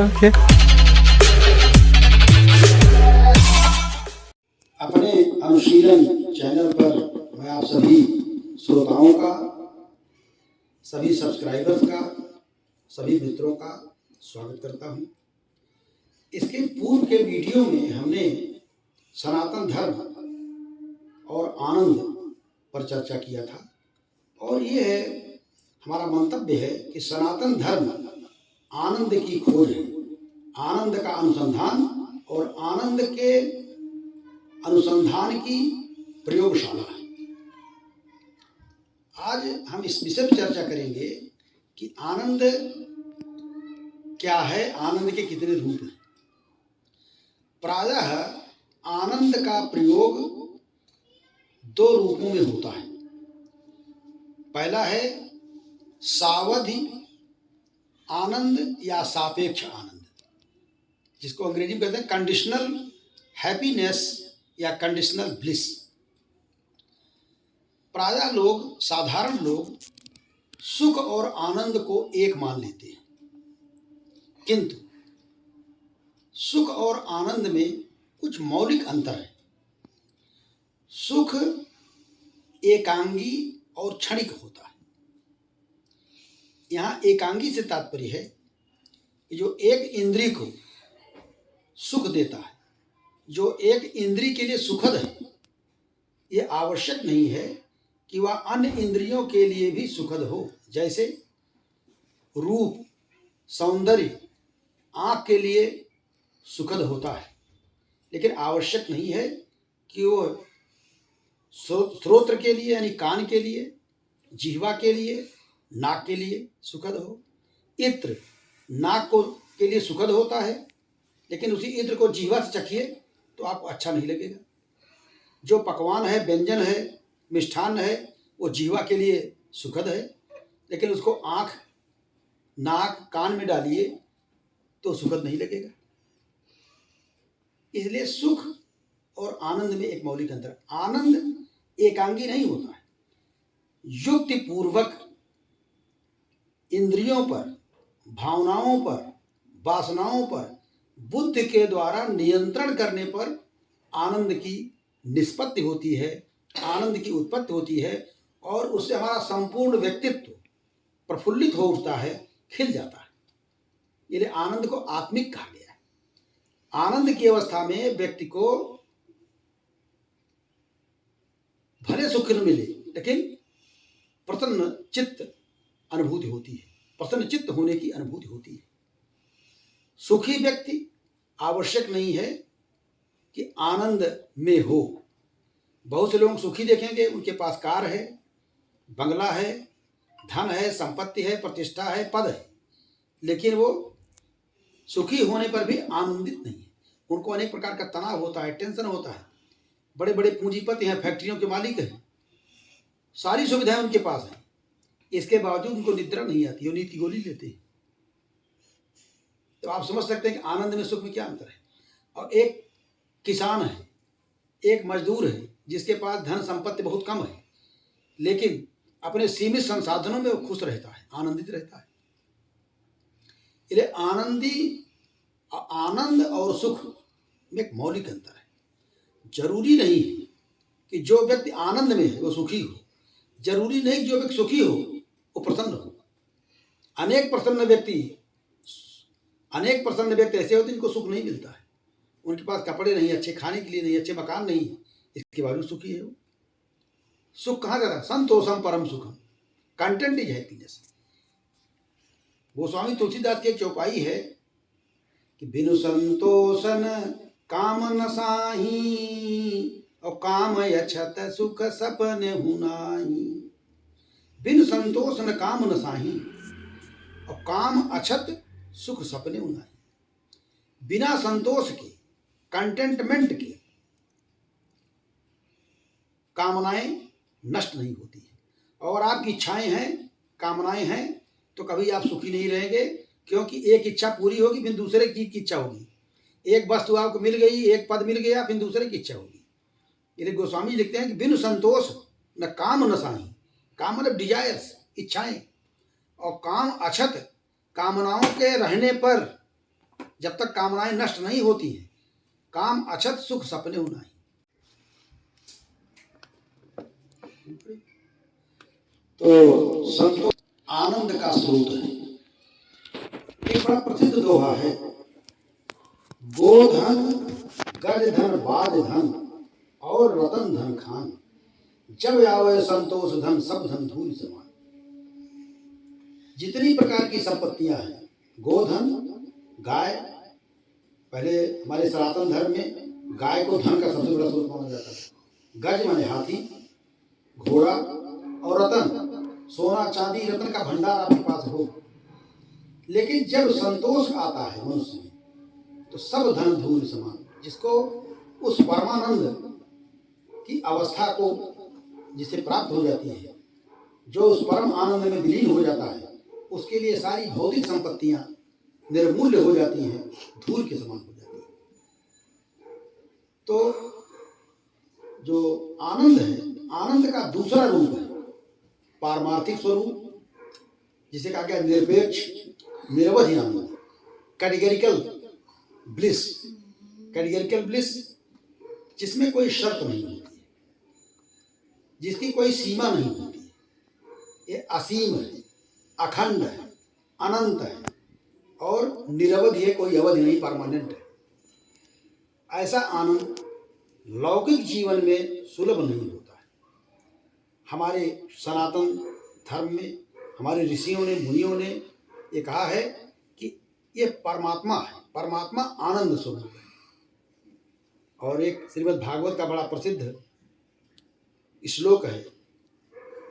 Okay. अपने अनुशीलन channel पर मैं आप सभी श्रोताओं का, सभी सब्सक्राइबर्स का, सभी मित्रों का स्वागत करता हूं। इसके पूर्व के वीडियो में हमने सनातन धर्म और आनंद पर चर्चा किया था और ये है हमारा मंतव्य है कि सनातन धर्म आनंद की खोज है, आनंद का अनुसंधान और आनंद के अनुसंधान की प्रयोगशाला है। आज हम इस विषय पर चर्चा करेंगे कि आनंद क्या है, आनंद के कितने रूप हैं। प्रायः आनंद का प्रयोग दो रूपों में होता है। पहला है सावधि आनंद या सापेक्ष आनंद, जिसको अंग्रेजी में कहते हैं कंडीशनल हैप्पीनेस या कंडीशनल ब्लिस। प्रायः लोग, साधारण लोग सुख और आनंद को एक मान लेते हैं, किंतु सुख और आनंद में कुछ मौलिक अंतर है। सुख एकांगी और क्षणिक होता है। यहाँ एकांगी से तात्पर्य है कि जो एक इंद्रिय को सुख देता है, जो एक इंद्रिय के लिए सुखद है, ये आवश्यक नहीं है कि वह अन्य इंद्रियों के लिए भी सुखद हो। जैसे रूप, सौंदर्य आँख के लिए सुखद होता है, लेकिन आवश्यक नहीं है कि वो श्रोत्र के लिए यानी कान के लिए, जिह्वा के लिए, नाक के लिए सुखद हो। इत्र नाक को के लिए सुखद होता है, लेकिन उसी इत्र को जिह्वा से चखिए तो आपको अच्छा नहीं लगेगा। जो पकवान है, व्यंजन है, मिष्ठान्न है, वो जिह्वा के लिए सुखद है, लेकिन उसको आँख, नाक, कान में डालिए तो सुखद नहीं लगेगा। इसलिए सुख और आनंद में एक मौलिक अंतर। आनंद एकांगी नहीं होता है, युक्ति पूर्वक इंद्रियों पर, भावनाओं पर, वासनाओं पर बुद्धि के द्वारा नियंत्रण करने पर आनंद की निष्पत्ति होती है, आनंद की उत्पत्ति होती है और उससे हमारा संपूर्ण व्यक्तित्व प्रफुल्लित हो उठता है, खिल जाता है। इसलिए आनंद को आत्मिक कहा गया है। आनंद की अवस्था में व्यक्ति को भले सुख न मिले, लेकिन प्रसन्न चित्त अनुभूति होती है, प्रसन्न चित्त होने की अनुभूति होती है। सुखी व्यक्ति आवश्यक नहीं है कि आनंद में हो। बहुत से लोग सुखी देखेंगे, उनके पास कार है, बंगला है, धन है, संपत्ति है, प्रतिष्ठा है, पद है, लेकिन वो सुखी होने पर भी आनंदित नहीं है। उनको अनेक प्रकार का तनाव होता है, टेंशन होता है। बड़े बड़े पूंजीपति हैं, फैक्ट्रियों के मालिक हैं, सारी सुविधाएं उनके पास हैं, इसके बावजूद उनको निद्रा नहीं आती, वो नींद की गोली लेते हैं। तो आप समझ सकते हैं कि आनंद में सुख में क्या अंतर है। और एक किसान है, एक मजदूर है, जिसके पास धन संपत्ति बहुत कम है, लेकिन अपने सीमित संसाधनों में वो खुश रहता है, आनंदित रहता है। इसलिए आनंद और सुख में एक मौलिक अंतर है। जरूरी नहीं है कि जो व्यक्ति आनंद में है वो सुखी हो, जरूरी नहीं जो व्यक्ति सुखी हो वो प्रसन्न हो। अनेक प्रसन्न व्यक्ति ऐसे होते हैं जिनको सुख नहीं मिलता है। उनके पास कपड़े नहीं, अच्छे खाने के लिए नहीं, अच्छे मकान नहीं, इसके बावजूद सुखी है वो। सुख कहाँ जा रहा है? संतोषम परम सुखम, content is happiness. Goswami Tulsidas की एक चौपाई है कि बिनु संतोषन काम न साही और काम अछत सुख सपने हुनाही। बिनु संतोष न काम न साही और काम अछत सुख सपने हुनाही। बिना संतोष के, कंटेंटमेंट के कामनाएं नष्ट नहीं होती है। और आपकी इच्छाएं हैं, कामनाएं हैं, तो कभी आप सुखी नहीं रहेंगे, क्योंकि एक इच्छा पूरी होगी फिर दूसरे की इच्छा होगी। एक वस्तु आपको मिल गई, एक पद मिल गया, फिर दूसरे की इच्छा होगी। इसलिए गोस्वामी लिखते हैं कि बिनु संतोष न काम न साही। काम मतलब डिजायर्स, इच्छाएं, और काम अछत, कामनाओं के रहने पर जब तक कामनाएं नष्ट नहीं होती हैं। काम अछत सुख सपने नहीं। तो संतोष आनंद का स्रोत है। एक बड़ा प्रसिद्ध दोहा है, गोधन गज धन बाज धन और रतन धन खान, जब आवे संतोष धन सब धन धूल समान। जितनी प्रकार की संपत्तियां हैं, गोधन गाय, पहले हमारे सनातन धर्म में गाय को धन का सबसे बड़ा स्रोत माना जाता है। गज माने हाथी, घोड़ा, और रतन सोना चांदी रत्न का भंडार आपके पास हो। लेकिन जब संतोष आता है मनुष्य में तो सब धन धूल समान। जिसको उस परमानंद की अवस्था को जिसे प्राप्त हो जाती है, जो उस परम आनंद में विलीन हो जाता है, उसके लिए सारी भौतिक संपत्तियां निर्मूल्य हो जाती हैं, धूल के समान हो जाती हैं। तो जो आनंद है, आनंद का दूसरा रूप है पारमार्थिक स्वरूप, जिसे कहा गया निरपेक्ष निरवधि आनंद, कैटेगरिकल ब्लिस। कैटेगरिकल ब्लिस जिसमें कोई शर्त नहीं होती, जिसकी कोई सीमा नहीं होती, ये असीम है, अखंड है, अनंत है और निरवधि है, कोई अवधि नहीं, परमानेंट है। ऐसा आनंद लौकिक जीवन में सुलभ नहीं होता है। हमारे सनातन धर्म में हमारे ऋषियों ने, मुनियों ने ये कहा है कि ये परमात्मा है, परमात्मा आनंद स्वरूप है। और एक श्रीमद् भागवत का बड़ा प्रसिद्ध श्लोक है,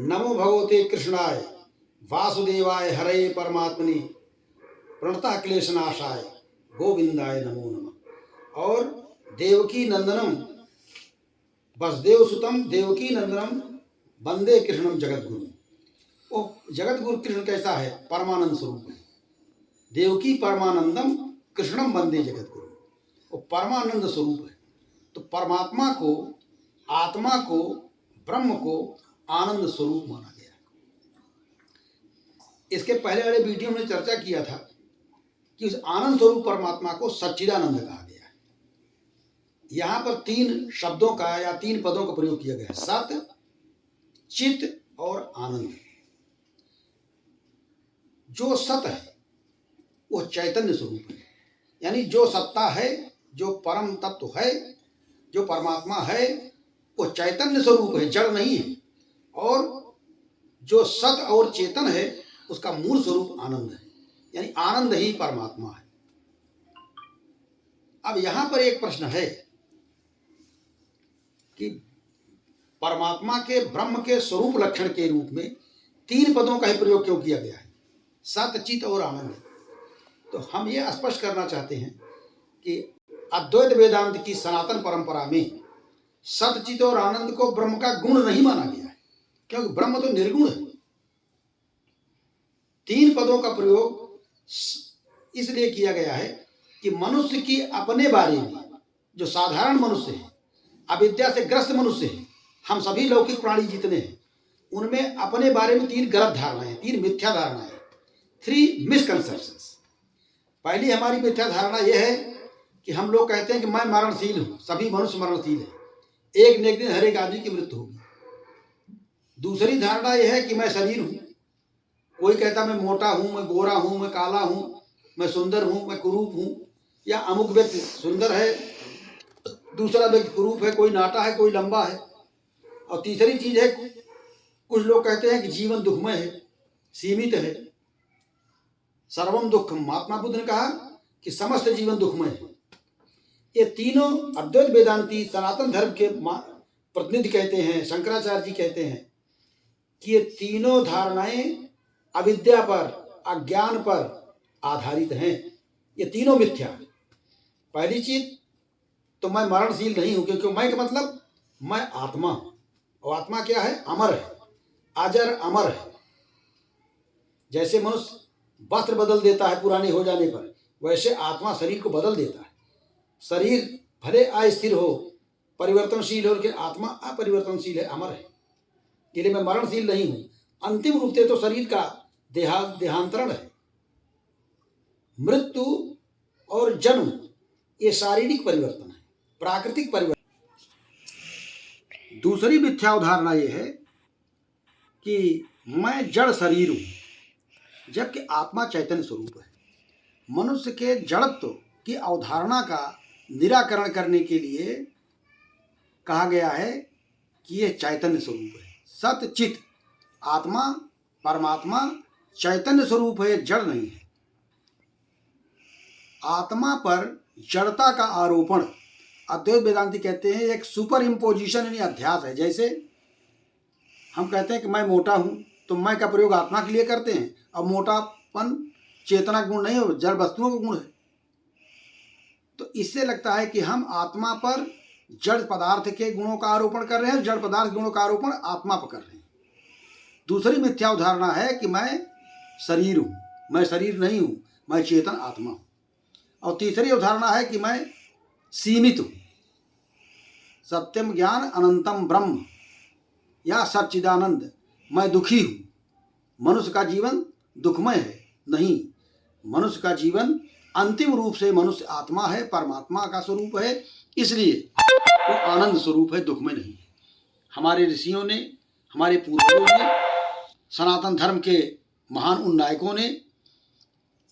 नमो भगवते कृष्णाय वासुदेवाय हरे परमात्मने प्रणतः क्लेशनाशाय गोविंदाय नमो नमः। और देवकी नंदनम वसुदेव सुतम देवकी नंदनम वंदे कृष्णम जगतगुरु। वो जगतगुरु कृष्ण कैसा है? परमानंद स्वरूप है। देवकी परमानंदम कृष्णम वंदे जगतगुरु, वो परमानंद स्वरूप है। तो परमात्मा को, आत्मा को, ब्रह्म को आनंद स्वरूप माना गया। इसके पहले वाले वीडियो में चर्चा किया था कि उस आनंद स्वरूप परमात्मा को सच्चिदानंद कहा गया है। यहाँ पर तीन शब्दों का या तीन पदों का प्रयोग किया गया है, सत, चित और आनंद। जो सत है वो चैतन्य स्वरूप है, यानी जो सत्ता है, जो परम तत्व है, जो परमात्मा है, वो चैतन्य स्वरूप है, जड़ नहीं है। और जो सत और चेतन है उसका मूल स्वरूप आनंद है, यानी आनंद ही परमात्मा है। अब यहां पर एक प्रश्न है कि परमात्मा के, ब्रह्म के स्वरूप लक्षण के रूप में तीन पदों का ही प्रयोग क्यों किया गया है, सत, चित और आनंद। तो हम ये स्पष्ट करना चाहते हैं कि अद्वैत वेदांत की सनातन परंपरा में सत, चित और आनंद को ब्रह्म का गुण नहीं माना गया है, क्योंकि ब्रह्म तो निर्गुण है। तीन पदों का प्रयोग इसलिए किया गया है कि मनुष्य की अपने बारे में, जो साधारण मनुष्य है, अविद्या से ग्रस्त मनुष्य है, हम सभी लौकिक प्राणी जितने हैं, उनमें अपने बारे में तीन गलत धारणाएं, तीन मिथ्या धारणाएं, 3 मिसकंसेप्शंस। पहली हमारी मिथ्या धारणा यह है कि हम लोग कहते हैं कि मैं मरणशील हूं, सभी मनुष्य मरणशील है, एक न एक दिन हर एक आदमी की मृत्यु होगी। दूसरी धारणा यह है कि मैं शरीर हूं, कोई कहता मैं मोटा हूं, मैं गोरा हूं, मैं काला हूं, मैं सुंदर हूं, मैं कुरूप हूं, या अमुक व्यक्ति सुंदर है, दूसरा व्यक्ति कुरूप है, कोई नाटा है, कोई लंबा है। और तीसरी चीज है, कुछ लोग कहते हैं कि जीवन दुखमय है, सीमित है, सर्वम दुखम। महात्मा बुद्ध ने कहा कि समस्त जीवन दुखमय है। ये तीनों अद्वैत वेदांती सनातन धर्म के प्रतिनिधि कहते हैं, शंकराचार्य जी कहते हैं कि ये तीनों धारणाएं अविद्या पर, अज्ञान पर आधारित हैं। ये तीनों मिथ्या। पहली चीज तो मैं मरणशील नहीं हूं, क्योंकि मैं का मतलब मैं आत्मा हूं, और आत्मा क्या है? अमर है, अजर अमर है। जैसे मनुष्य वस्त्र बदल देता है पुराने हो जाने पर, वैसे आत्मा शरीर को बदल देता है। शरीर भले अस्थिर हो, परिवर्तनशील हो, लेकिन आत्मा अपरिवर्तनशील है, अमर है। इसलिए मैं मरणशील नहीं हूं। अंतिम रूप से तो शरीर का देहांतरण है। मृत्यु और जन्म ये शारीरिक परिवर्तन है, प्राकृतिक परिवर्तन। दूसरी मिथ्या अवधारणा ये है कि मैं जड़ शरीर हूँ, जबकि आत्मा चैतन्य स्वरूप है। मनुष्य के जड़त्व की अवधारणा का निराकरण करने के लिए कहा गया है कि यह चैतन्य स्वरूप है। सत्य चित आत्मा परमात्मा चैतन्य स्वरूप है, जड़ नहीं है। आत्मा पर जड़ता का आरोपण अद्वैत वेदांती कहते हैं एक सुपर इम्पोजिशन यानी अध्यास है। जैसे हम कहते हैं कि मैं मोटा हूं, तो मैं का प्रयोग आत्मा के लिए करते हैं। अब मोटापन चेतना गुण नहीं हो, जड़ वस्तुओं का गुण है। तो इससे लगता है कि हम आत्मा पर जड़ पदार्थ के गुणों का आरोपण कर रहे हैं, जड़ पदार्थ गुणों का आरोपण आत्मा पर कर रहे हैं। दूसरी मिथ्या उदाहरण है कि मैं शरीर हूं, मैं शरीर नहीं हूं, मैं चेतन आत्मा हूं। और तीसरी उदाहरण है कि मैं सीमित हूं, सत्यम ज्ञान अनंतम ब्रह्म या सच्चिदानंद, मैं दुखी हूं। मनुष्य का जीवन दुखमय है नहीं, मनुष्य का जीवन अंतिम रूप से मनुष्य आत्मा है, परमात्मा का स्वरूप है, इसलिए वो आनंद स्वरूप है, दुखमय नहीं। हमारे ऋषियों ने, हमारे पूर्वजों ने, सनातन धर्म के महान उन नायकों ने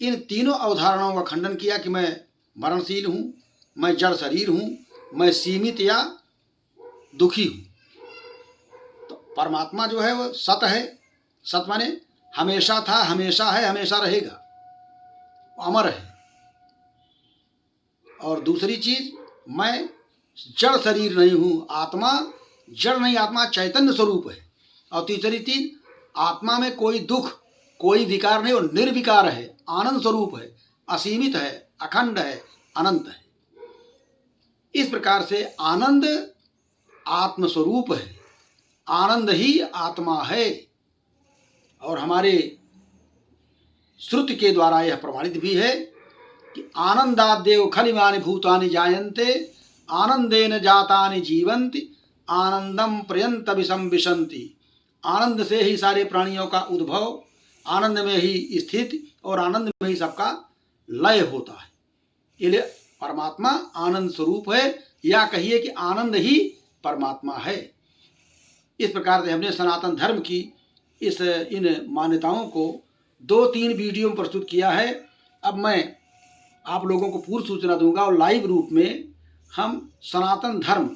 इन तीनों अवधारणाओं का खंडन किया कि मैं मरणशील हूं, मैं जड़ शरीर हूं, मैं सीमित या दुखी हूं। तो परमात्मा जो है वो सत है, सत माने हमेशा था, हमेशा है, हमेशा रहेगा, अमर है। और दूसरी चीज, मैं जड़ शरीर नहीं हूं, आत्मा जड़ नहीं, आत्मा चैतन्य स्वरूप है। और तीसरी चीज, आत्मा में कोई दुख कोई विकार नहीं, और निर्विकार है, आनंद स्वरूप है, असीमित है, अखंड है, अनंत है। इस प्रकार से आनंद आत्म स्वरूप है, आनंद ही आत्मा है। और हमारे श्रुति के द्वारा यह प्रमाणित भी है कि आनंदाद्येव खलिमानि भूतानि जायन्ते आनंदेन जातानि जीवन्ति आनंदम प्रयंत विषम विशन्ति। आनंद से ही सारे प्राणियों का उद्भव, आनंद में ही स्थिति और आनंद में ही सबका लय होता है। इसलिए परमात्मा आनंद स्वरूप है, या कहिए कि आनंद ही परमात्मा है। इस प्रकार से हमने सनातन धर्म की इन मान्यताओं को 2-3 वीडियो में प्रस्तुत किया है। अब मैं आप लोगों को पूर्व सूचना दूंगा और लाइव रूप में हम सनातन धर्म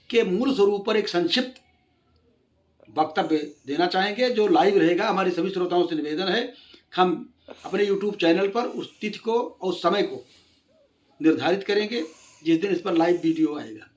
के मूल स्वरूप पर एक संक्षिप्त वक्तव्य देना चाहेंगे, जो लाइव रहेगा। हमारे सभी श्रोताओं से निवेदन है, हम अपने YouTube चैनल पर उस तिथि को और समय को निर्धारित करेंगे जिस दिन इस पर लाइव वीडियो आएगा।